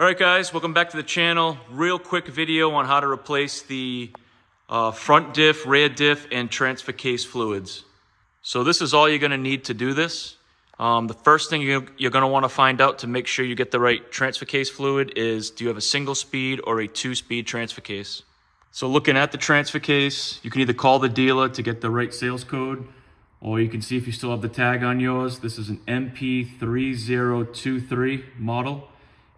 All right, guys, welcome back to the channel. Real quick video on how to replace the front diff, rear diff, and transfer case fluids. So this is all you're gonna need to do this. The first thing you're gonna wanna find out to make sure you get the right transfer case fluid is, do you have a single speed or a 2-speed transfer case? So looking at the transfer case, you can either call the dealer to get the right sales code, or you can see if you still have the tag on yours. This is an MP3023 model.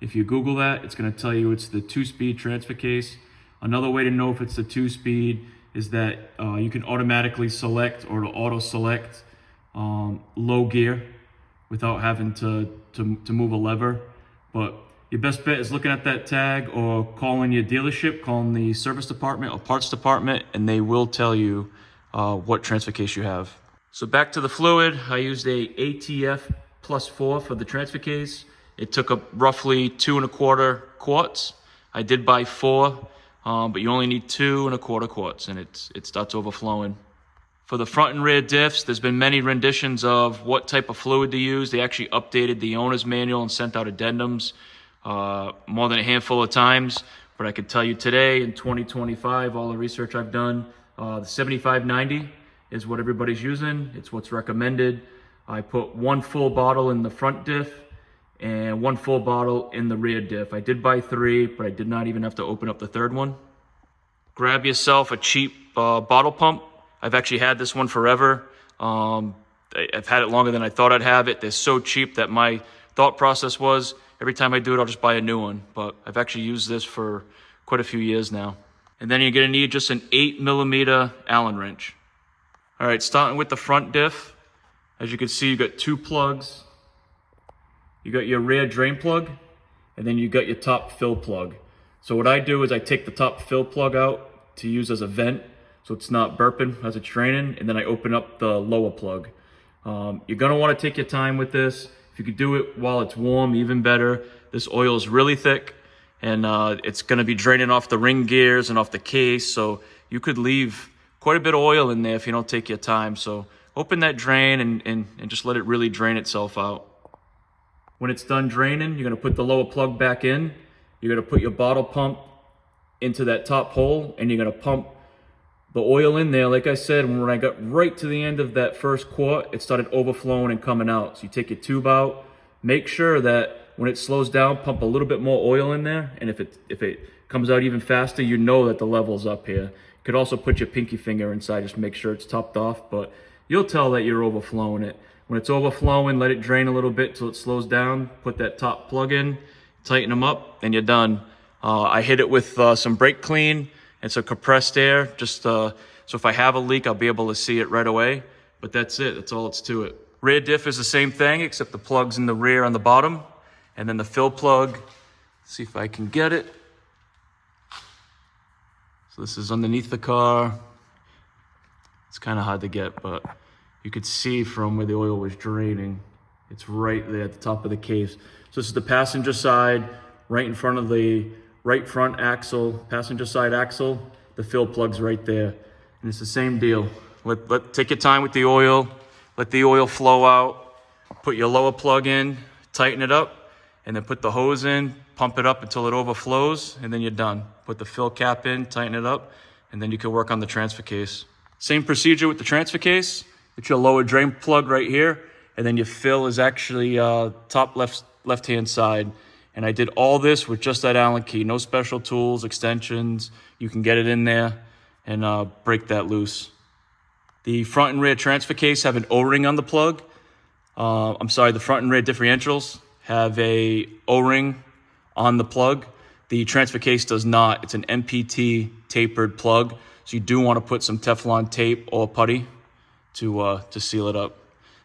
If you Google that, it's going to tell you it's the 2-speed transfer case. Another way to know if it's the 2-speed is that you can automatically select or auto-select low gear without having to move a lever. But your best bet is looking at that tag or calling your dealership, calling the service department or parts department, and they will tell you what transfer case you have. So back to the fluid, I used a ATF +4 for the transfer case. It took up roughly 2 1/4 quarts. I did buy 4, but you only need 2 1/4 quarts, and it starts overflowing. For the front and rear diffs, there's been many renditions of what type of fluid to use. They actually updated the owner's manual and sent out addendums more than a handful of times. But I can tell you today, in 2025, all the research I've done, the 7590 is what everybody's using. It's what's recommended. I put 1 full bottle in the front diff and 1 full bottle in the rear diff. I did buy 3, but I did not even have to open up the 3rd one. Grab yourself a cheap bottle pump. I've actually had this one forever. I've had it longer than I thought I'd have it. They're so cheap that my thought process was, every time I do it, I'll just buy a new one. But I've actually used this for quite a few years now. And then you're gonna need just an 8mm Allen wrench. All right, starting with the front diff. As you can see, you got 2 plugs. You got your rear drain plug, and then you got your top fill plug. So what I do is I take the top fill plug out to use as a vent, so it's not burping as it's draining, and then I open up the lower plug. You're gonna wanna take your time with this. If you could do it while it's warm, even better. This oil is really thick, and it's gonna be draining off the ring gears and off the case, so you could leave quite a bit of oil in there if you don't take your time. So open that drain and just let it really drain itself out. When it's done draining, you're gonna put the lower plug back in. You're gonna put your bottle pump into that top hole, and you're gonna pump the oil in there. Like I said, when I got right to the end of that first quart, it started overflowing and coming out. So you take your tube out, make sure that when it slows down, pump a little bit more oil in there. And if it comes out even faster, you know that the level's up here. You could also put your pinky finger inside, just make sure it's topped off, but you'll tell that you're overflowing it. When it's overflowing, let it drain a little bit till it slows down. Put that top plug in, tighten them up, and you're done. I hit it with some brake clean and some compressed air, just so if I have a leak, I'll be able to see it right away. But that's it, that's all it's to it. Rear diff is the same thing, except the plug's in the rear on the bottom, and then the fill plug, see if I can get it. So this is underneath the car. It's kind of hard to get, but you could see from where the oil was draining, it's right there at the top of the case. So this is the passenger side, right in front of the right front axle, passenger side axle. The fill plug's right there. And it's the same deal. Take your time with the oil, let the oil flow out, put your lower plug in, tighten it up, and then put the hose in, pump it up until it overflows, and then you're done. Put the fill cap in, tighten it up, and then you can work on the transfer case. Same procedure with the transfer case. It's your lower drain plug right here, and then your fill is actually top left-hand side. And I did all this with just that Allen key, no special tools, extensions. You can get it in there and break that loose. The front and rear transfer case have an O-ring on the plug. The front and rear differentials have a O-ring on the plug. The transfer case does not. It's an MPT tapered plug, so you do want to put some Teflon tape or putty to seal it up.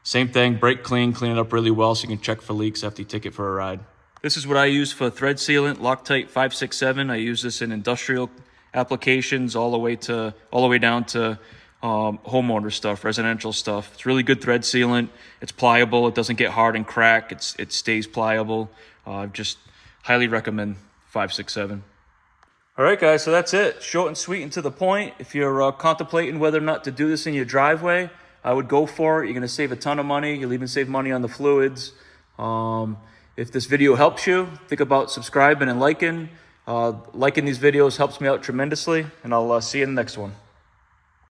Same thing, brake clean, clean it up really well so you can check for leaks after you take it for a ride. This is what I use for thread sealant, Loctite 567. I use this in industrial applications all the way down to homeowner stuff, residential stuff. It's really good thread sealant. It's pliable. It doesn't get hard and crack. It stays pliable. Just highly recommend 567. All right, guys, so that's it. Short and sweet and to the point. If you're contemplating whether or not to do this in your driveway, I would go for it. You're going to save a ton of money. You'll even save money on the fluids. If this video helps you, think about subscribing and liking. Liking these videos helps me out tremendously, and I'll see you in the next one.